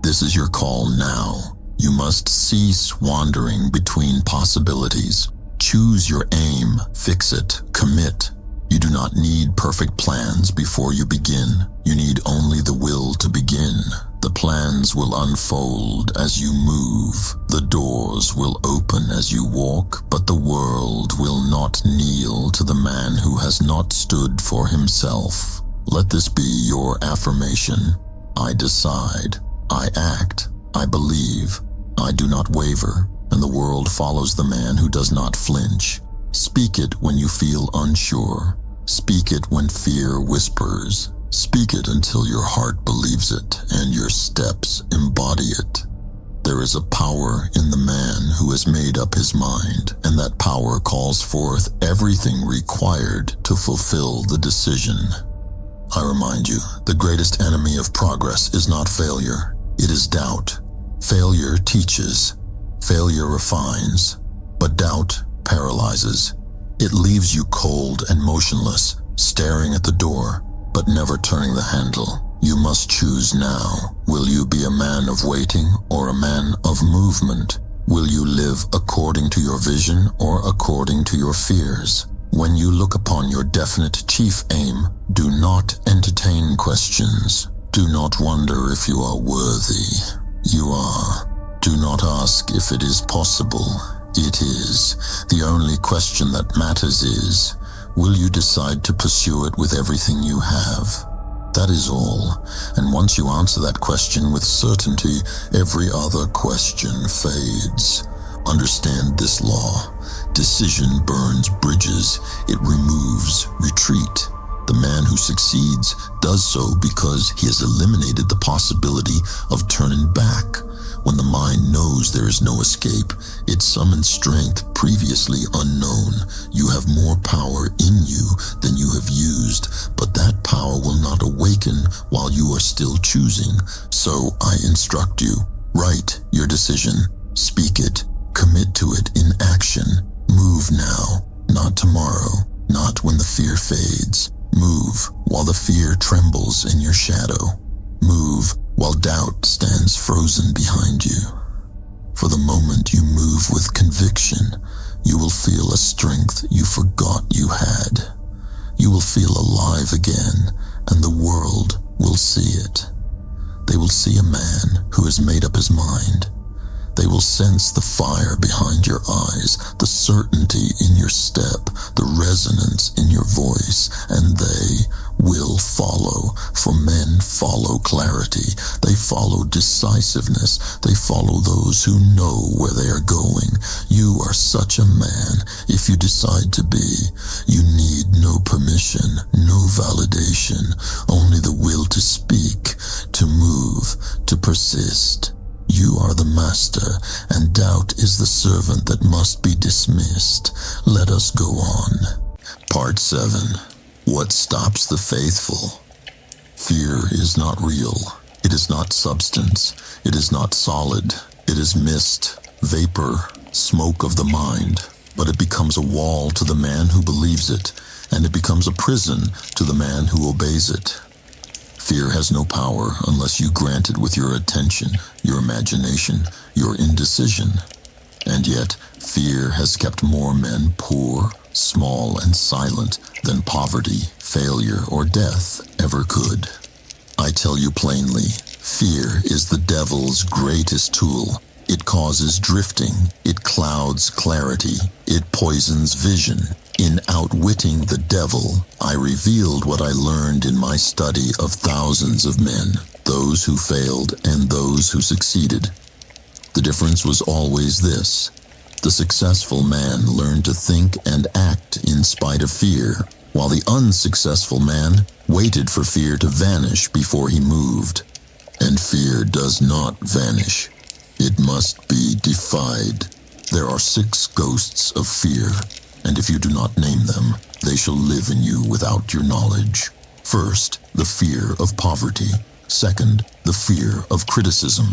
A: This is your call now. You must cease wandering between possibilities. Choose your aim, fix it, commit. You do not need perfect plans before you begin. You need only the will to begin. The plans will unfold as you move. The doors will open as you walk, but the world will not kneel to the man who has not stood for himself. Let this be your affirmation. I decide. I act. I believe. I do not waver, and the world follows the man who does not flinch. Speak it when you feel unsure. Speak it when fear whispers. Speak it until your heart believes it and your steps embody it. There is a power in the man who has made up his mind, and that power calls forth everything required to fulfill the decision. I remind you, the greatest enemy of progress is not failure. It is doubt. Failure teaches. Failure refines. But doubt paralyzes. It leaves you cold and motionless, staring at the door, but never turning the handle. You must choose now. Will you be a man of waiting or a man of movement? Will you live according to your vision or according to your fears? When you look upon your definite chief aim, do not entertain questions. Do not wonder if you are worthy. You are. Do not ask if it is possible. It is. The only question that matters is, will you decide to pursue it with everything you have? That is all. And once you answer that question with certainty, every other question fades. Understand this law. Decision burns bridges. It removes retreat. The man who succeeds does so because he has eliminated the possibility of turning back. When the mind knows there is no escape, it summons strength previously unknown. You have more power in you than you have used, but that power will not awaken while you are still choosing. So I instruct you, write your decision, speak it, commit to it in action. Move now. not tomorrow, not when the fear fades. Move while the fear trembles in your shadow. Move while doubt stands frozen behind you. For the moment you move with conviction, you will feel a strength you forgot you had. You will feel alive again, and the world will see it. They will see a man who has made up his mind. They will sense the fire behind your eyes, the certainty in your step, the resonance in your voice, and they will follow, for men follow clarity. They follow decisiveness. They follow those who know where they are going. You are such a man if you decide to be. You need no permission, no validation, only the will to speak, to move, to persist. You are the master, and doubt is the servant that must be dismissed. Let us go on. Part 7. What stops the faithful? Fear is not real. It is not substance. It is not solid. It is mist, vapor, smoke of the mind. But it becomes a wall to the man who believes it, and it becomes a prison to the man who obeys it. Fear has no power unless you grant it with your attention, your imagination, your indecision. And yet, fear has kept more men poor, small, and silent than poverty, failure, or death ever could. I tell you plainly, fear is the devil's greatest tool. It causes drifting, it clouds clarity, it poisons vision. In outwitting the devil, I revealed what I learned in my study of thousands of men, those who failed and those who succeeded. The difference was always this: the successful man learned to think and act in spite of fear, while the unsuccessful man waited for fear to vanish before he moved. And fear does not vanish. It must be defied. There are 6 ghosts of fear, and if you do not name them, they shall live in you without your knowledge. First, the fear of poverty. Second, the fear of criticism.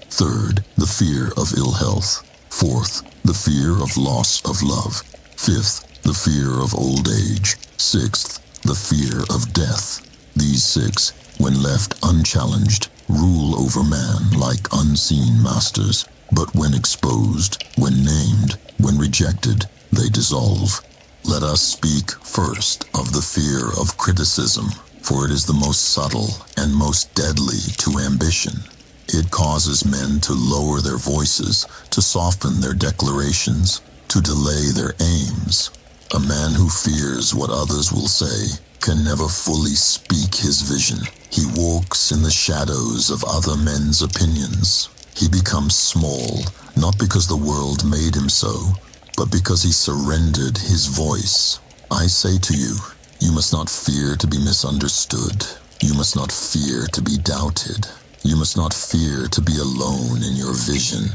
A: Third, the fear of ill health. Fourth, the fear of loss of love. Fifth, the fear of old age. Sixth, the fear of death. These 6, when left unchallenged, rule over man like unseen masters. But when exposed, when named, when rejected, they dissolve. Let us speak first of the fear of criticism, for it is the most subtle and most deadly to ambition. It causes men to lower their voices, to soften their declarations, to delay their aims. A man who fears what others will say can never fully speak his vision. He walks in the shadows of other men's opinions. He becomes small, not because the world made him so, but because he surrendered his voice. I say to you, you must not fear to be misunderstood. You must not fear to be doubted. You must not fear to be alone in your vision.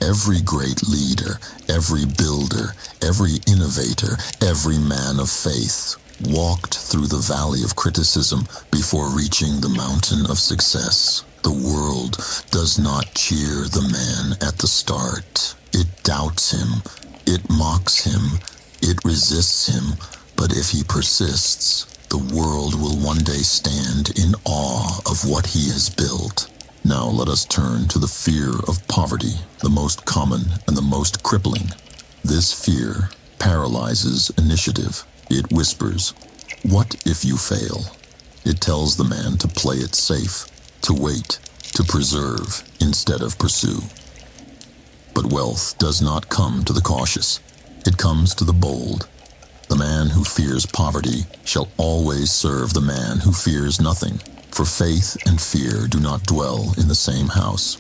A: Every great leader, every builder, every innovator, every man of faith walked through the valley of criticism before reaching the mountain of success. The world does not cheer the man at the start. It doubts him. It mocks him. It resists him. But if he persists, the world will one day stand in awe of what he has built. Now let us turn to the fear of poverty, the most common and the most crippling. This fear paralyzes initiative. It whispers, "What if you fail?" It tells the man to play it safe, to wait, to preserve instead of pursue. But wealth does not come to the cautious. It comes to the bold. The man who fears poverty shall always serve the man who fears nothing, for faith and fear do not dwell in the same house.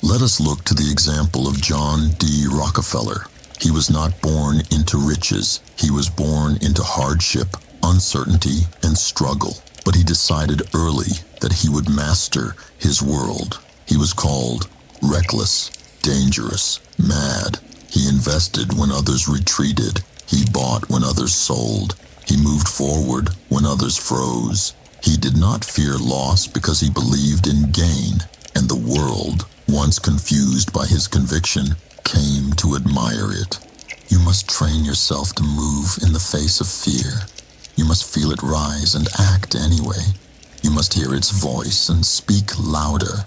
A: Let us look to the example of John D. Rockefeller. He was not born into riches. He was born into hardship, uncertainty, and struggle. But he decided early that he would master his world. He was called reckless, dangerous, mad. He invested when others retreated. He bought when others sold. He moved forward when others froze. He did not fear loss because he believed in gain, and the world, once confused by his conviction, came to admire it. You must train yourself to move in the face of fear. You must feel it rise and act anyway. You must hear its voice and speak louder.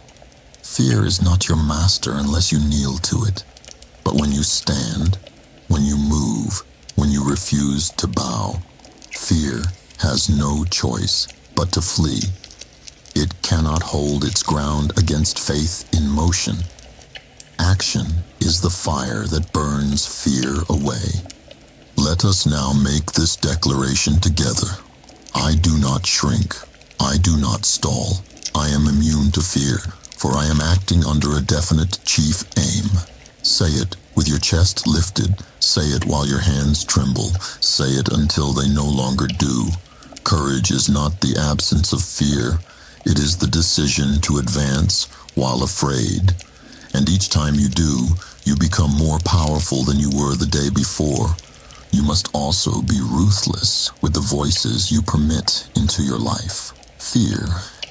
A: Fear is not your master unless you kneel to it. But when you stand, when you move, when you refuse to bow, fear has no choice but to flee. It cannot hold its ground against faith in motion. Action is the fire that burns fear away. Let us now make this declaration together. I do not shrink. I do not stall. I am immune to fear, for I am acting under a definite chief aim. Say it with your chest lifted. Say it while your hands tremble. Say it until they no longer do. Courage is not the absence of fear. It is the decision to advance while afraid. And each time you do, you become more powerful than you were the day before. You must also be ruthless with the voices you permit into your life. Fear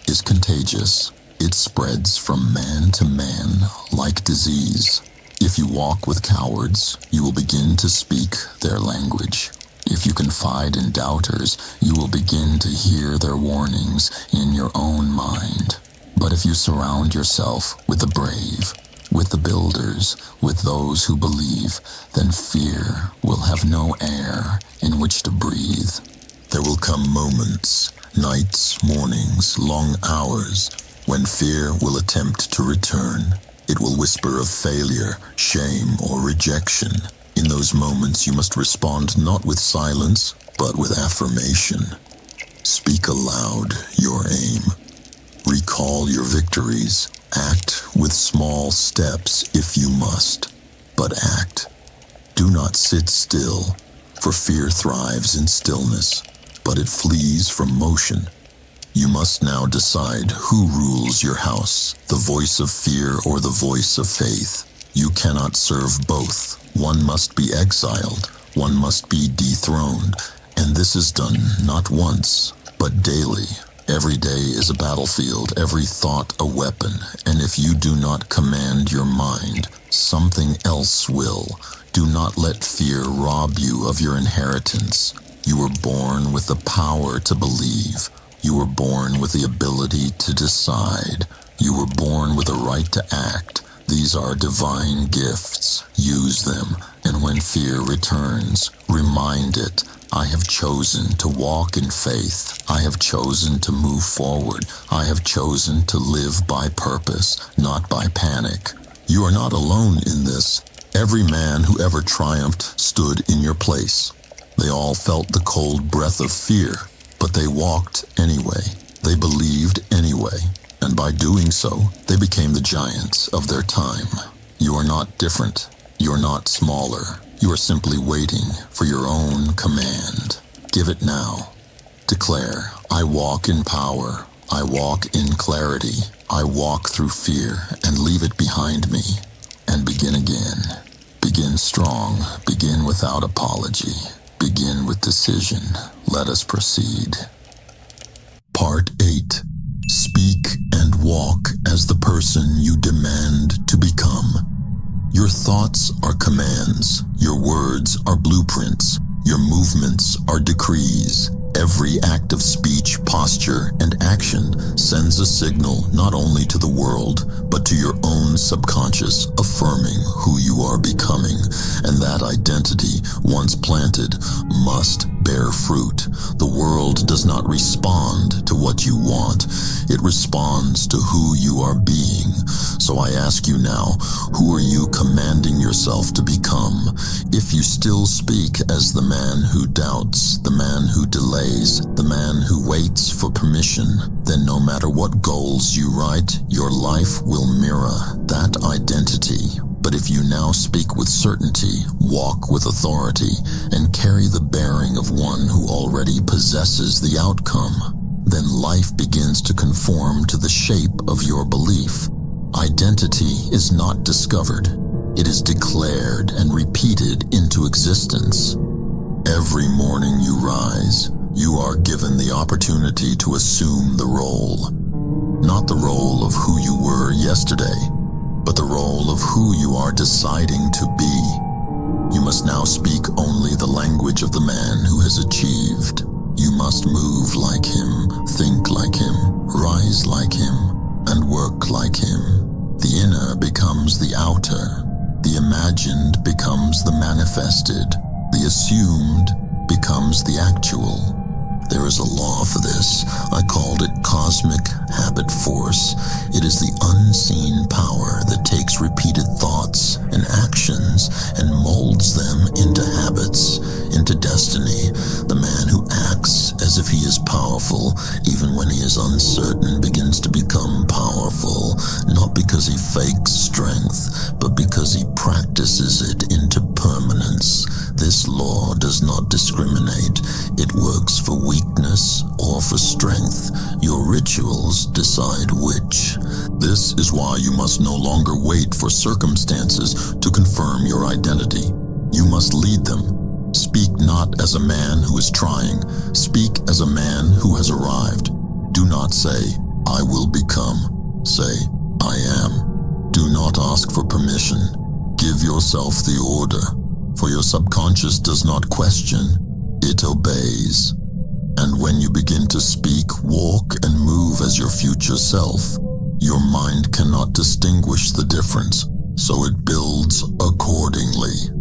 A: is contagious. It spreads from man to man like disease. If you walk with cowards, you will begin to speak their language. If you confide in doubters, you will begin to hear their warnings in your own mind. But if you surround yourself with the brave, with the builders, with those who believe, then fear will have no air in which to breathe. There will come moments, nights, mornings, long hours, when fear will attempt to return. It will whisper of failure, shame, or rejection. In those moments, you must respond not with silence, but with affirmation. Speak aloud your aim. Recall your victories. Act with small steps if you must, but act. Do not sit still, for fear thrives in stillness, but it flees from motion. You must now decide who rules your house, the voice of fear or the voice of faith. You cannot serve both. One must be exiled, one must be dethroned, and this is done not once, but daily. Every day is a battlefield, every thought a weapon, and if you do not command your mind, something else will. Do not let fear rob you of your inheritance. You were born with the power to believe. You were born with the ability to decide. You were born with a right to act. These are divine gifts. Use them, and when fear returns, remind it, I have chosen to walk in faith. I have chosen to move forward. I have chosen to live by purpose, not by panic. You are not alone in this. Every man who ever triumphed stood in your place. They all felt the cold breath of fear, but they walked anyway. They believed anyway. And by doing so, they became the giants of their time. You are not different. You are not smaller. You are simply waiting for your own command. Give it now. Declare, I walk in power. I walk in clarity. I walk through fear and leave it behind me. And begin again. Begin strong. Begin without apology. Begin with decision. Let us proceed. Part 8. Speak and walk as the person you demand to become. Your thoughts are commands. Your words are blueprints. Your movements are decrees. Every act of speech, posture, and action sends a signal not only to the world, but to your own subconscious, affirming who you are becoming. And that identity, once planted, must bear fruit. The world does not respond to what you want. It responds to who you are being. So I ask you now, who are you commanding yourself to become? If you still speak as the man who doubts, the man who delays, the man who waits for permission, then no matter what goals you write, your life will mirror that identity. But if you now speak with certainty, walk with authority, and carry the bearing of one who already possesses the outcome, then life begins to conform to the shape of your belief. Identity is not discovered. It is declared and repeated into existence. Every morning you rise, you are given the opportunity to assume the role. Not the role of who you were yesterday, but the role of who you are deciding to be. You must now speak only the language of the man who has achieved. You must move like him, think like him, rise like him, and work like him. The inner becomes the outer. The imagined becomes the manifested. The assumed becomes the actual. There is a law for this. I called it cosmic habit force. It is the unseen power that takes repeated thoughts and actions and molds them into habits, into destiny. The man who acts as if he is powerful, even when he is uncertain, begins to become powerful, not because he fakes strength, but because he practices it into permanence. This law does not discriminate. It works for weakness or for strength. Your rituals decide which. This is why you must no longer wait for circumstances to confirm your identity. You must lead them. Speak not as a man who is trying. Speak as a man who has arrived. Do not say, I will become. Say, I am. Do not ask for permission. Give yourself the order. For your subconscious does not question, it obeys. And when you begin to speak, walk, and move as your future self, your mind cannot distinguish the difference, so it builds accordingly.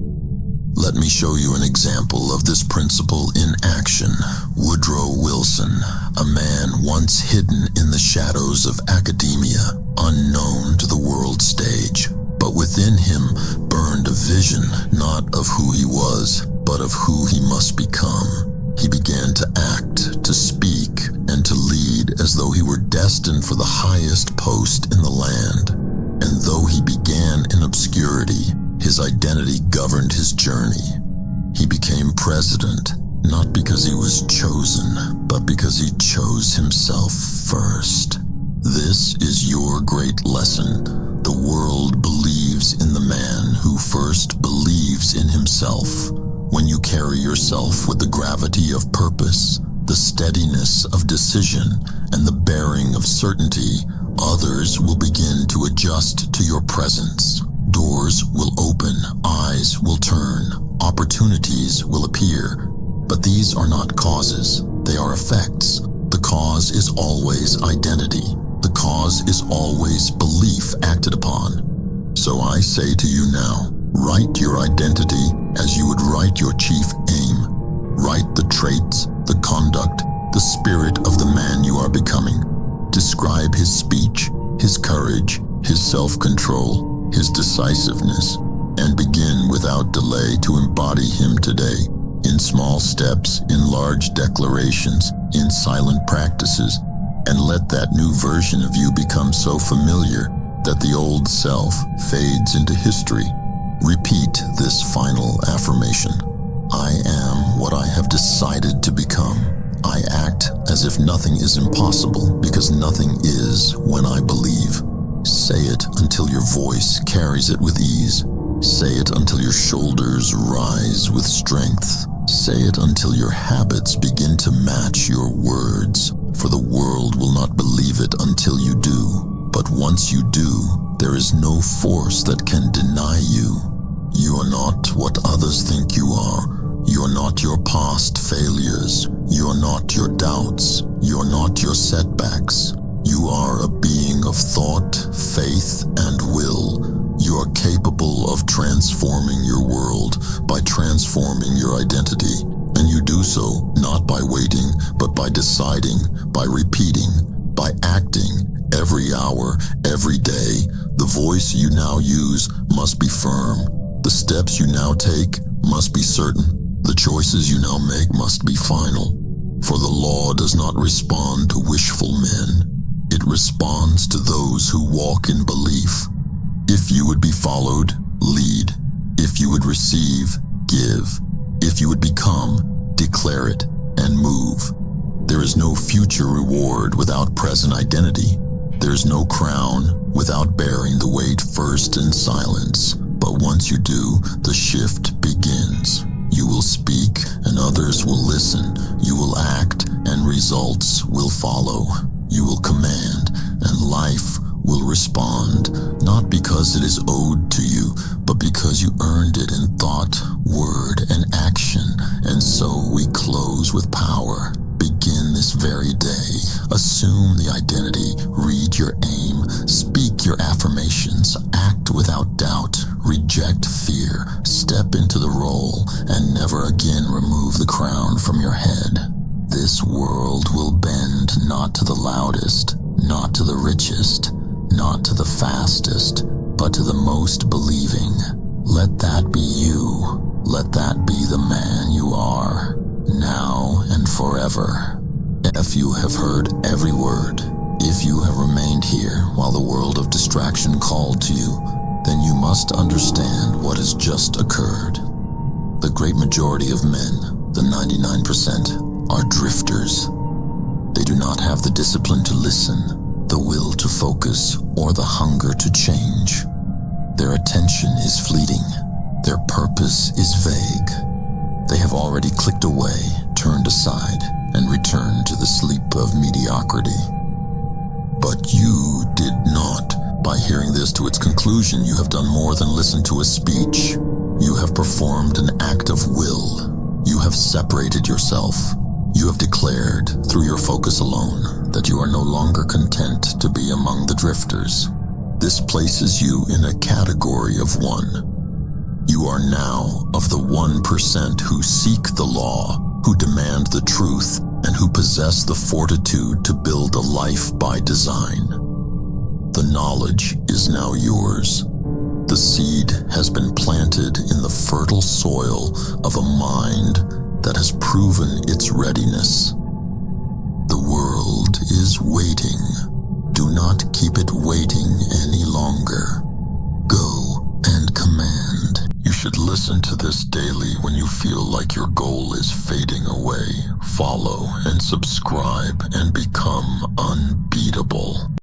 A: Let me show you an example of this principle in action. Woodrow Wilson, a man once hidden in the shadows of academia, unknown to the world stage, but within him burned a vision not of who he was, but of who he must become. He began to act, to speak, and to lead as though he were destined for the highest post in the land. And though he began in obscurity, his identity governed his journey. He became president, not because he was chosen, but because he chose himself first. This is your great lesson. The world believes in the man who first believes in himself. When you carry yourself with the gravity of purpose, the steadiness of decision, and the bearing of certainty, others will begin to adjust to your presence. Doors will open, eyes will turn, opportunities will appear. But these are not causes, they are effects. The cause is always identity. The cause is always belief acted upon. So I say to you now, write your identity as you would write your chief aim. Write the traits, the conduct, the spirit of the man you are becoming. Describe his speech, his courage, his self-control, his decisiveness, and begin without delay to embody him today, in small steps, in large declarations, in silent practices, and let that new version of you become so familiar that the old self fades into history. Repeat this final affirmation. I am what I have decided to become. I act as if nothing is impossible because nothing is when I believe. Say it until your voice carries it with ease. Say it until your shoulders rise with strength. Say it until your habits begin to match your words, for the world will not believe it until you do. But once you do, there is no force that can deny you. You are not what others think you are. You are not your past failures. You are not your doubts. You are not your setbacks. You are a being of thought, faith, and will. You are capable of transforming your world by transforming your identity. And you do so not by waiting, but by deciding, by repeating, by acting every hour, every day. The voice you now use must be firm. The steps you now take must be certain. The choices you now make must be final. For the law does not respond to wishful men. It responds to those who walk in belief. If you would be followed, lead. If you would receive, give. If you would become, declare it, and move. There is no future reward without present identity. There is no crown without bearing the weight first in silence. But once you do, the shift begins. You will speak, and others will listen. You will act, and results will follow. You will command, and life will respond, not because it is owed to you, but because you earned it in thought, word, and action. And so we close with power. Begin this very day. Assume the identity, read your aim, speak your affirmations, act without doubt, reject fear, step into the role, and never again remove the crown from your head. This world will bend not to the loudest, not to the richest, not to the fastest, but to the most believing. Let that be you. Let that be the man you are, now and forever. If you have heard every word, if you have remained here while the world of distraction called to you, then you must understand what has just occurred. The great majority of men, the 99%, are drifters. They do not have the discipline to listen, the will to focus, or the hunger to change. Their attention is fleeting. Their purpose is vague. They have already clicked away, turned aside, and returned to the sleep of mediocrity. But you did not. By hearing this to its conclusion, you have done more than listen to a speech. You have performed an act of will. You have separated yourself. You have declared, through your focus alone, that you are no longer content to be among the drifters. This places you in a category of one. You are now of the 1% who seek the law, who demand the truth, and who possess the fortitude to build a life by design. The knowledge is now yours. The seed has been planted in the fertile soil of a mind that has proven its readiness. The world is waiting. Do not keep it waiting any longer. Go and command. You should listen to this daily when you feel like your goal is fading away. Follow and subscribe and become unbeatable.